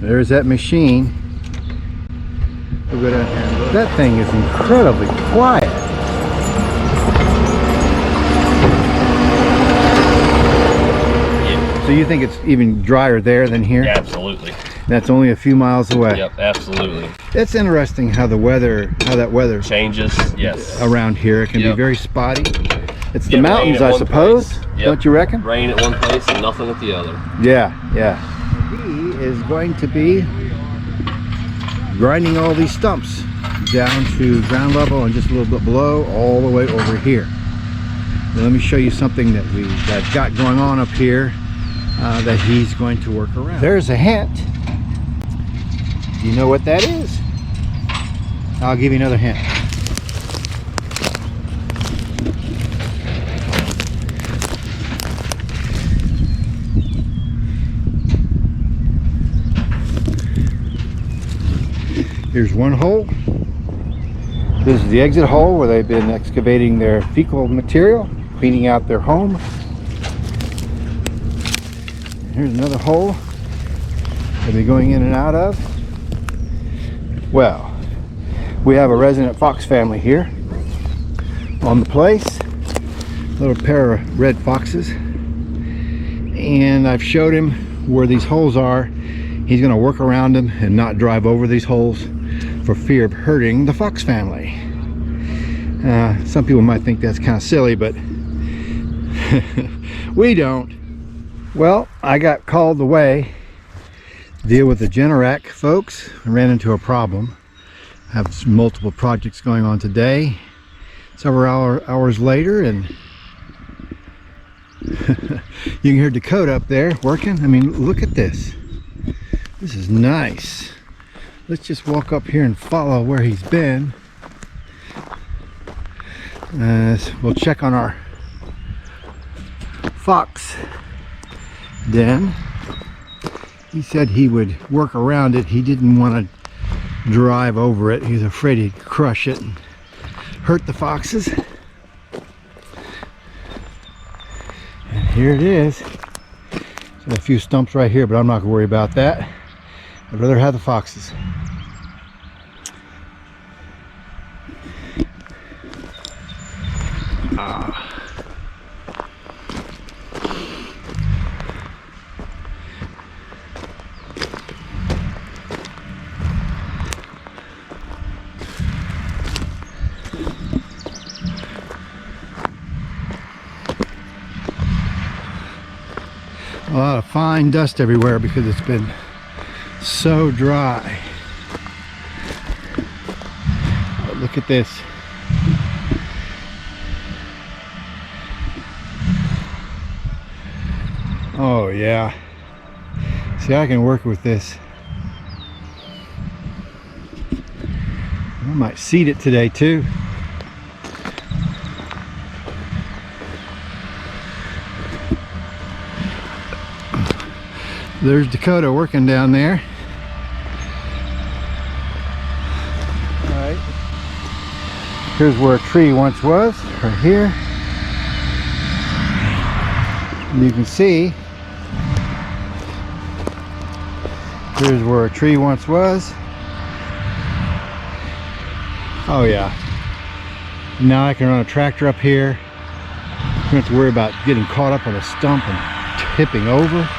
There's that machine. We'll go down here and look. That thing is incredibly quiet. Yeah. So you think it's even drier there than here? Yeah, absolutely. That's only a few miles away. Yep, absolutely. It's interesting how that weather Changes, yes. around here. It can be very spotty. It's the Rain mountains, at I one suppose. place. Yep. Don't you reckon? Rain at one place and nothing at the other. Yeah, yeah. He is going to be grinding all these stumps down to ground level and just a little bit below, all the way over here. Now, let me show you something that I've got going on up here that he's going to work around. There's a hint. Do you know what that is? I'll give you another hint. Here's one hole. This is the exit hole where they've been excavating their fecal material, cleaning out their home. Here's another hole they'll be going in and out of. Well, we have a resident fox family here on the place. A little pair of red foxes. And I've showed him where these holes are. He's going to work around them and not drive over these holes for fear of hurting the fox family. Some people might think that's kind of silly, but we don't. Well, I got called away to deal with the Generac folks. I ran into a problem. I have multiple projects going on today. Several hours later, and you can hear Dakota up there working. I mean, look at this. This is nice. Let's just walk up here and follow where he's been. We'll check on our fox den. He said he would work around it. He didn't want to drive over it. He's afraid he'd crush it and hurt the foxes. And here it is. There's a few stumps right here, but I'm not going to worry about that. I'd rather have the foxes. A lot of fine dust everywhere because it's been so dry. But look at this. Oh yeah. See, I can work with this. I might seed it today too. There's Dakota working down there. Alright. Here's where a tree once was, right here. And you can see, here's where a tree once was. Oh yeah. Now I can run a tractor up here. I don't have to worry about getting caught up on a stump and tipping over.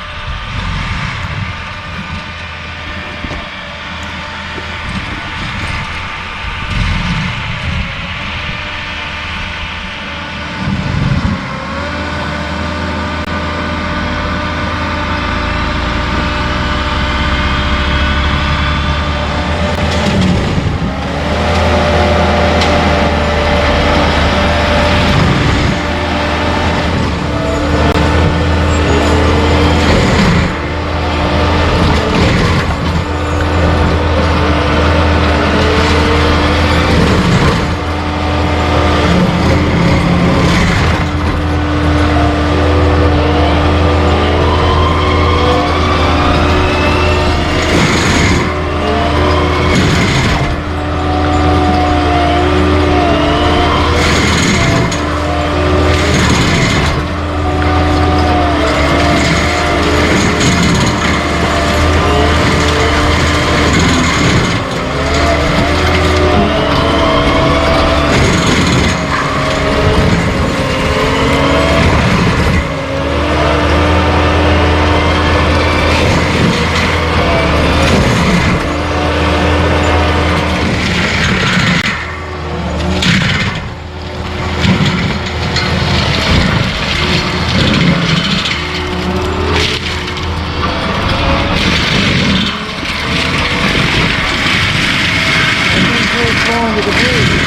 the bridge.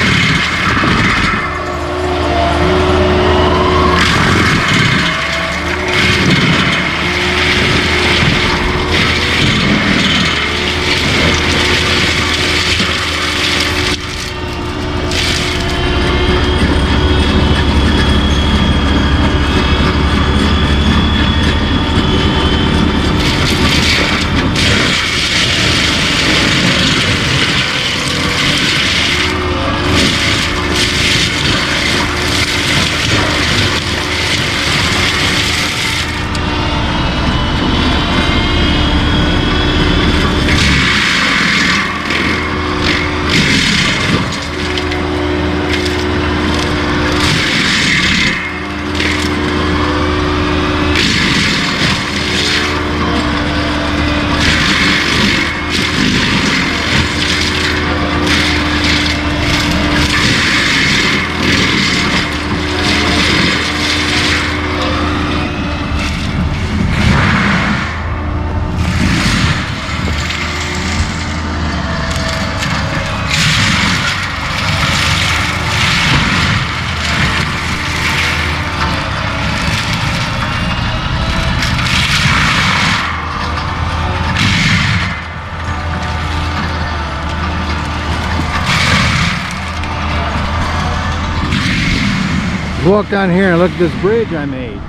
Walk down here and look at this bridge I made.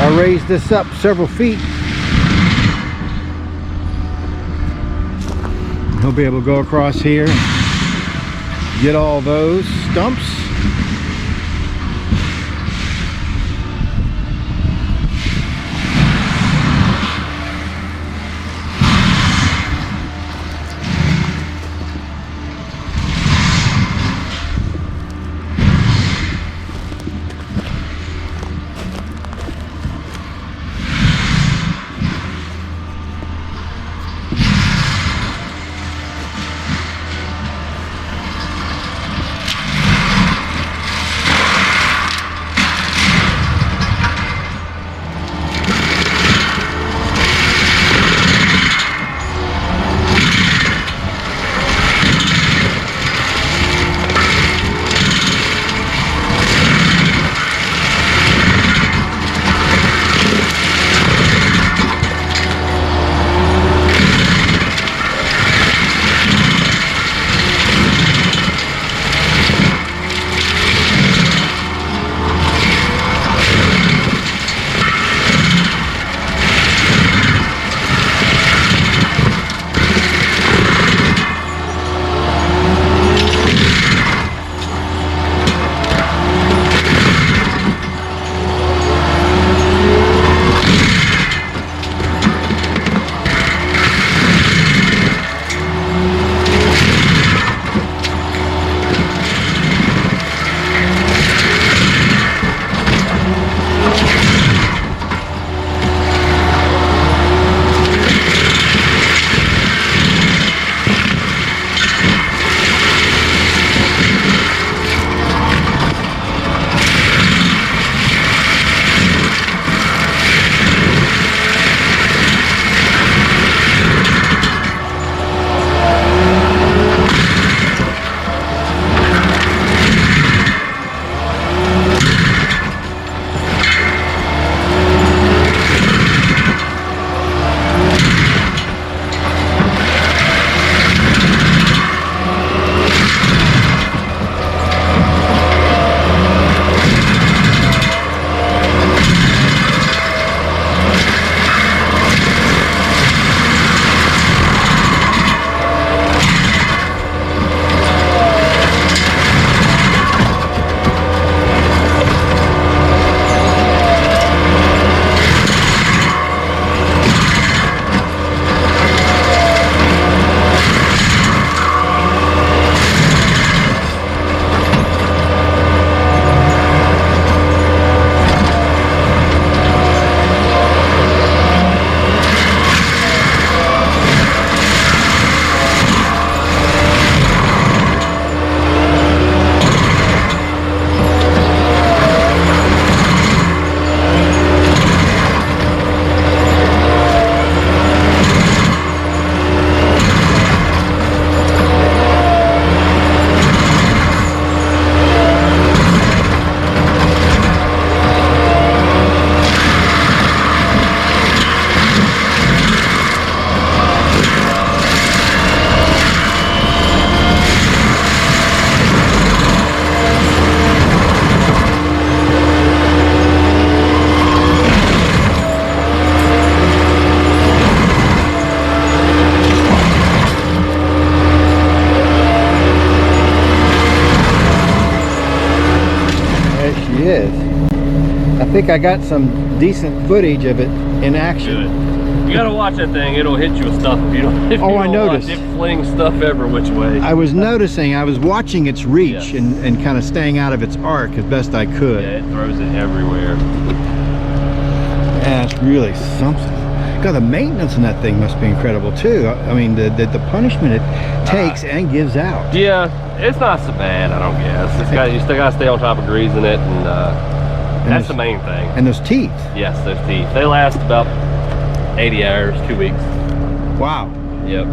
I raised this up several feet. He'll be able to go across here, get all those stumps. think I got some decent footage of it in action. Good. You gotta watch that thing. It'll hit you with stuff if you don't. If Oh, you I don't noticed. Watch it fling stuff every which way. I was noticing, I was watching its reach Yes. and kind of staying out of its arc as best I could. Yeah, it throws it everywhere. Yeah, it's really something. God, the maintenance on that thing must be incredible too. I mean, the punishment it takes and gives out. Yeah, it's not so bad, I don't guess. It's got, you still gotta stay on top of greasing it, and that's the main thing. And those teeth. Yes, those teeth. They last about 80 hours, 2 weeks. Wow. Yep.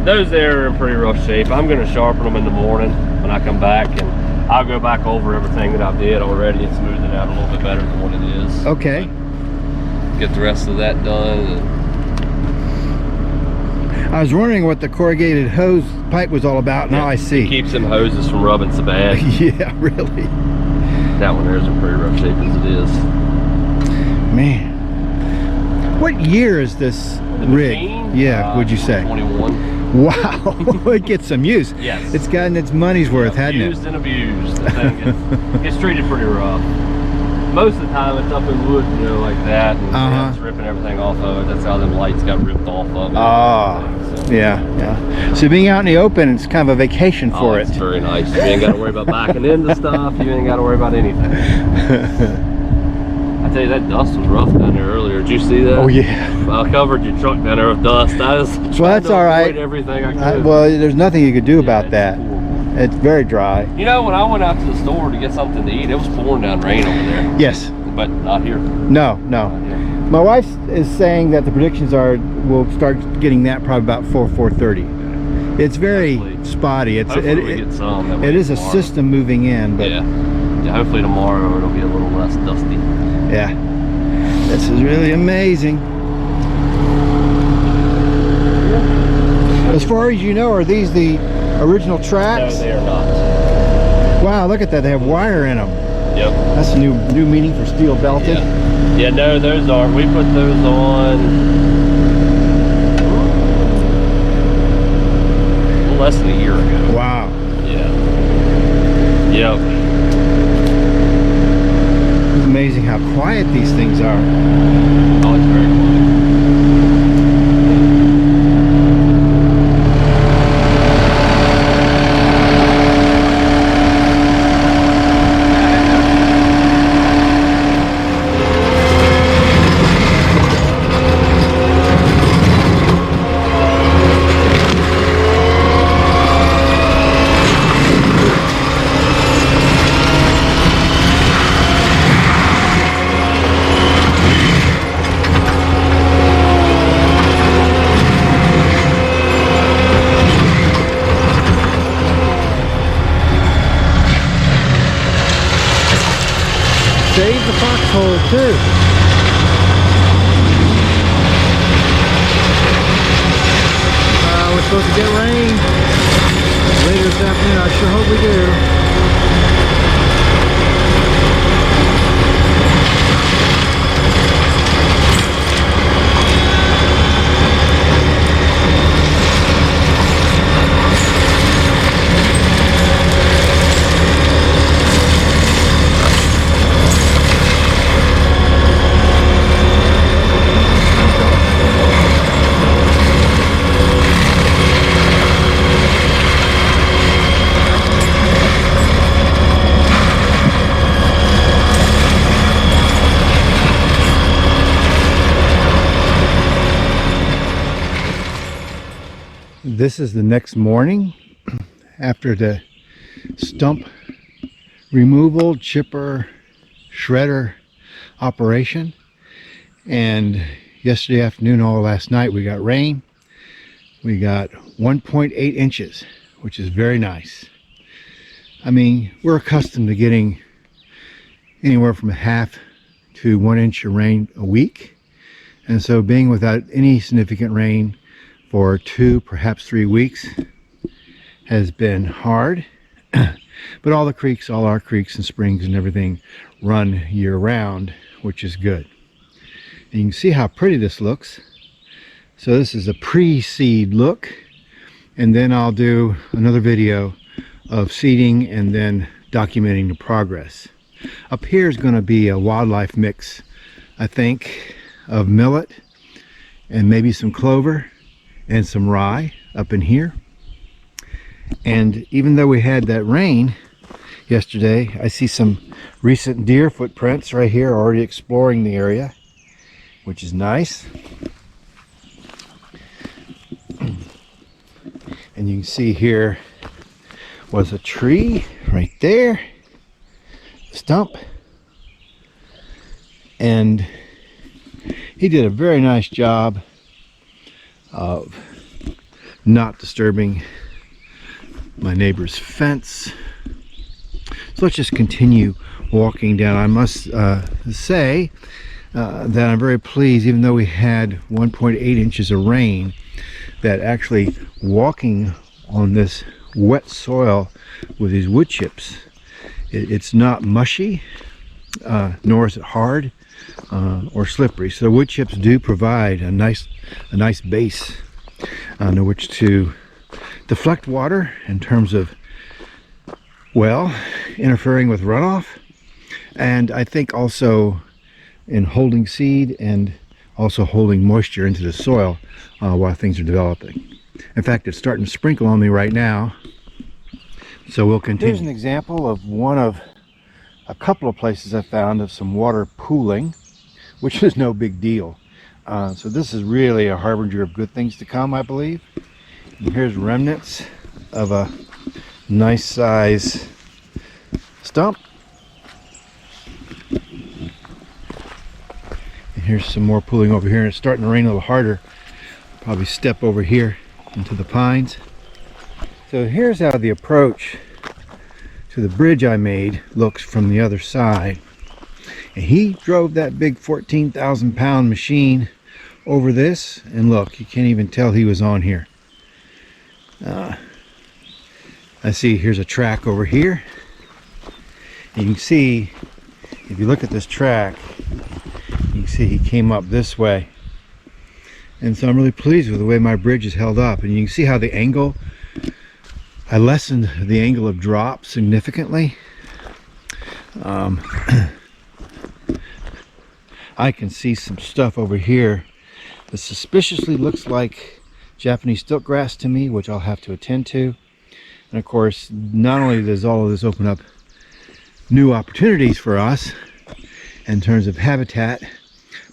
Those there are in pretty rough shape. I'm gonna sharpen them in the morning when I come back, and I'll go back over everything that I did already and smooth it out a little bit better than what it is. Okay. Get the rest of that done. I was wondering what the corrugated hose pipe was all about. Now I see. It keeps them hoses from rubbing so bad. Yeah, really. That one there is in pretty rough shape as it is. Man. What year is this rig? Machine? Yeah, would you say? 21. Wow. It gets some use. Yes. It's gotten its money's worth, hadn't it? Used and abused. The thing gets treated pretty rough. Most of the time it's up in wood, you know, like that, and it's ripping everything off of it. That's how them lights got ripped off of it. Ah, So. yeah. So being out in the open, it's kind of a vacation for it. It's very nice. You ain't got to worry about backing into stuff. You ain't got to worry about anything. I tell you, that dust was rough down there earlier. Did you see that? Oh yeah. I covered your truck down there with dust. I was trying that's to all right. avoid everything I could. Well, there's nothing you could do about it's that. horrible. It's very dry. You know, when I went out to the store to get something to eat, it was pouring down rain over there. Yes. But not here. No. Not here. My wife is saying that the predictions are we'll start getting that probably about 4:30. It's very Hopefully. spotty. Hopefully we get some. That way It is a tomorrow. system moving in, but Yeah. Hopefully tomorrow it'll be a little less dusty. yeah. This is really amazing. As far as you know, are these the original No, tracks? they are not. Wow, look at that. They have wire in them. Yep. That's a new meaning for steel belted. Yeah. Yeah, no, those are. We put those on less than a year ago. Wow. Yeah. Yep. It's amazing how quiet these things are. Oh, it's very quiet. Save the foxhole too. We're supposed to get rain later this afternoon. I sure hope we do. This is the next morning after the stump removal, chipper, shredder operation. And yesterday afternoon, all last night, we got rain. We got 1.8 inches, which is very nice. I mean, we're accustomed to getting anywhere from a half to 1 inch of rain a week. And so being without any significant rain for 2, perhaps 3 weeks has been hard. But all our creeks and springs and everything run year round, which is good. And you can see how pretty this looks. So this is a pre-seed look, and then I'll do another video of seeding and then documenting the progress. Up here is going to be a wildlife mix, I think, of millet and maybe some clover and some rye up in here. And even though we had that rain yesterday, I see some recent deer footprints right here already exploring the area, which is nice. And you can see here was a tree right there, stump, and he did a very nice job of not disturbing my neighbor's fence. So let's just continue walking down. I must say that I'm very pleased, even though we had 1.8 inches of rain, that actually walking on this wet soil with these wood chips, it's not mushy, nor is it hard or slippery. So the wood chips do provide a nice base on which to deflect water in terms of, well, interfering with runoff, and I think also in holding seed and also holding moisture into the soil while things are developing. In fact, it's starting to sprinkle on me right now, so we'll continue. Here's an example of one of a couple of places I found of some water pooling, which is no big deal. So this is really a harbinger of good things to come, I believe. And here's remnants of a nice size stump. And here's some more pooling over here, and it's starting to rain a little harder. Probably step over here into the pines. So here's how the approach to the bridge I made looks from the other side. And he drove that big 14,000 pound machine over this, and look, you can't even tell he was on here. I see here's a track over here. And you can see, if you look at this track, you can see he came up this way. And so I'm really pleased with the way my bridge is held up. And you can see how the angle, I lessened the angle of drop significantly. I can see some stuff over here that suspiciously looks like Japanese stiltgrass to me, which I'll have to attend to. And of course, not only does all of this open up new opportunities for us in terms of habitat,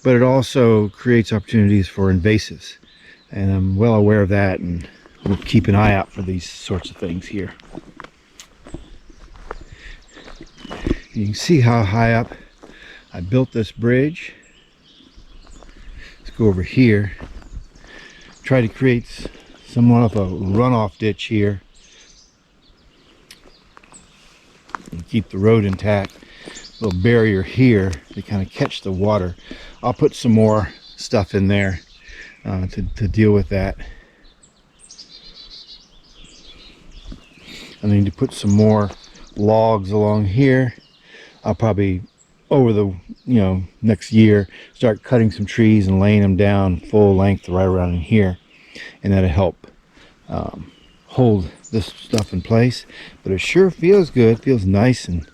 but it also creates opportunities for invasives. And I'm well aware of that, and we'll keep an eye out for these sorts of things here. You can see how high up I built this bridge. Let's go over here. Try to create somewhat of a runoff ditch here and keep the road intact. Little barrier here to kind of catch the water. I'll put some more stuff in there to deal with that. I need to put some more logs along here. I'll probably, over the next year, start cutting some trees and laying them down full length right around in here, and that'll help hold this stuff in place. But it sure feels good. Feels nice and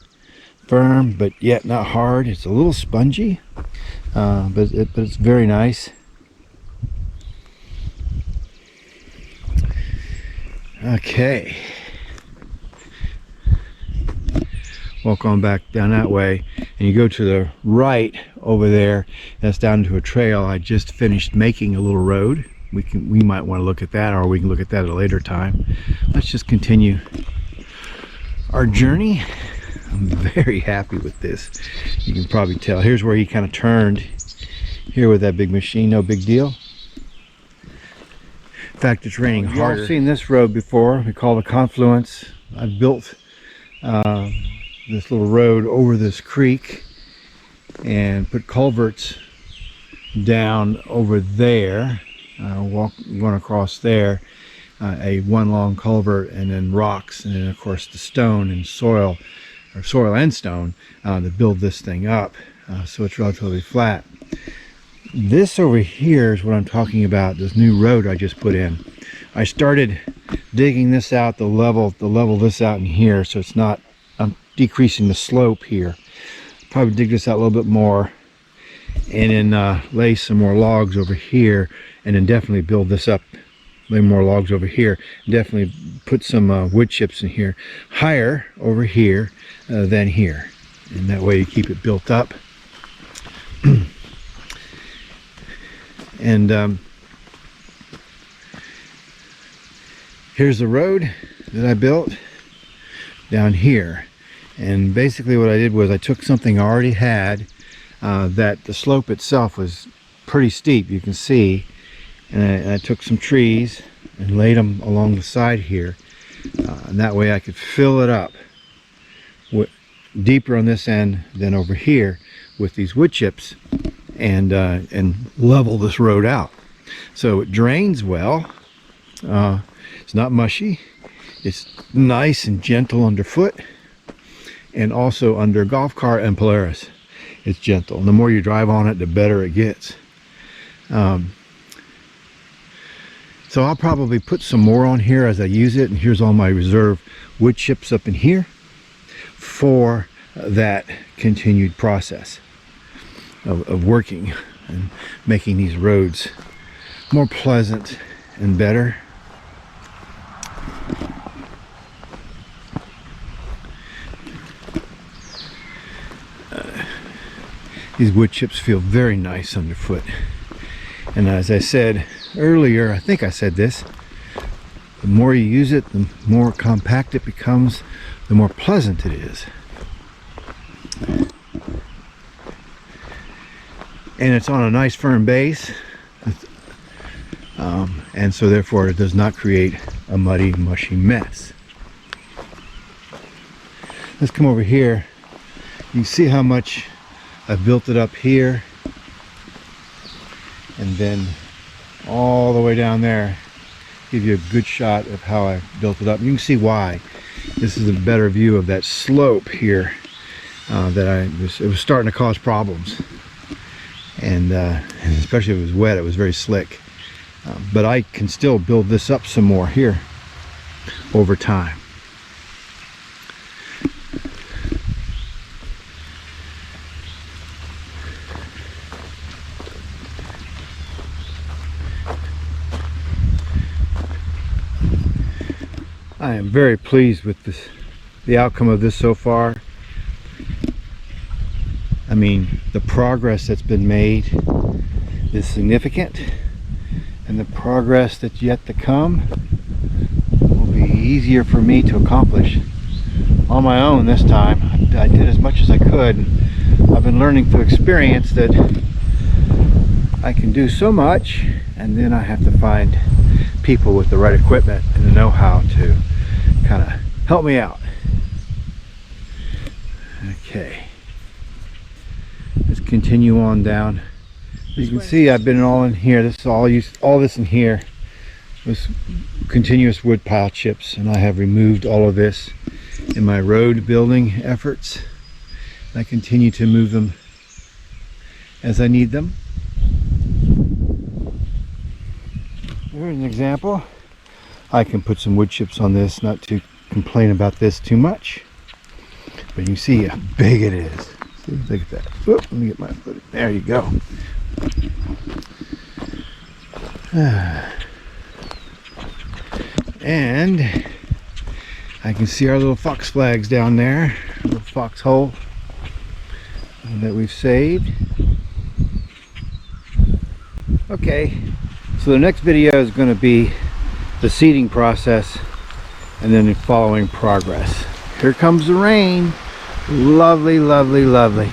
firm, but yet not hard. It's a little spongy, but it's very nice. Okay, walk on back down that way, and you go to the right over there. That's down to a trail. I just finished making a little road. We might want to look at that, or we can look at that at a later time. Let's just continue our journey. I'm very happy with this. You can probably tell. Here's where he kind of turned here with that big machine. No big deal. In fact, it's raining harder. You've seen this road before. We call it a confluence. I've built this little road over this creek and put culverts down over there. One across there, a one long culvert, and then rocks, and then of course the stone and soil, or soil and stone, to build this thing up, so it's relatively flat. This over here is what I'm talking about, this new road I just put in. I started digging this out, the level this out in here, so it's not, I'm decreasing the slope here. probably dig this out a little bit more, and then lay some more logs over here, and then definitely build this up, lay more logs over here, definitely put some wood chips in here, higher over here than here, and that way you keep it built up. And here's the road that I built down here. And basically what I did was I took something I already had, that the slope itself was pretty steep, you can see, and I took some trees and laid them along the side here, and that way I could fill it up deeper on this end than over here with these wood chips, and level this road out so it drains well. It's not mushy, it's nice and gentle underfoot, and also under golf cart and Polaris it's gentle, and the more you drive on it the better it gets. So I'll probably put some more on here as I use it, and here's all my reserve wood chips up in here for that continued process of working and making these roads more pleasant and better. These wood chips feel very nice underfoot, and as I said earlier, I think I said this, the more you use it, the more compact it becomes, the more pleasant it is. And it's on a nice firm base, and so therefore it does not create a muddy, mushy mess. Let's come over here. You can see how much I've built it up here, and then all the way down there, give you a good shot of how I built it up. You can see why. This is a better view of that slope here, it was starting to cause problems, and especially if it was wet, it was very slick. But I can still build this up some more here over time. I am very pleased with the outcome of this so far. I mean, the progress that's been made is significant, and the progress that's yet to come will be easier for me to accomplish on my own this time. I did as much as I could, and I've been learning through experience that I can do so much, and then I have to find people with the right equipment and the know-how to kind of help me out. Okay, let's continue on down. As you can see, I've been all in here. This is all this in here was continuous wood pile chips, and I have removed all of this in my road building efforts. I continue to move them as I need them. Here's an example. I can put some wood chips on this, not to complain about this too much, but you can see how big it is. See, look at that. Whoop, let me get my foot. There you go. And I can see our little fox flags down there, a little foxhole that we've saved. Okay, so the next video is going to be the seeding process, and then the following progress. Here comes the rain. Lovely, lovely, lovely.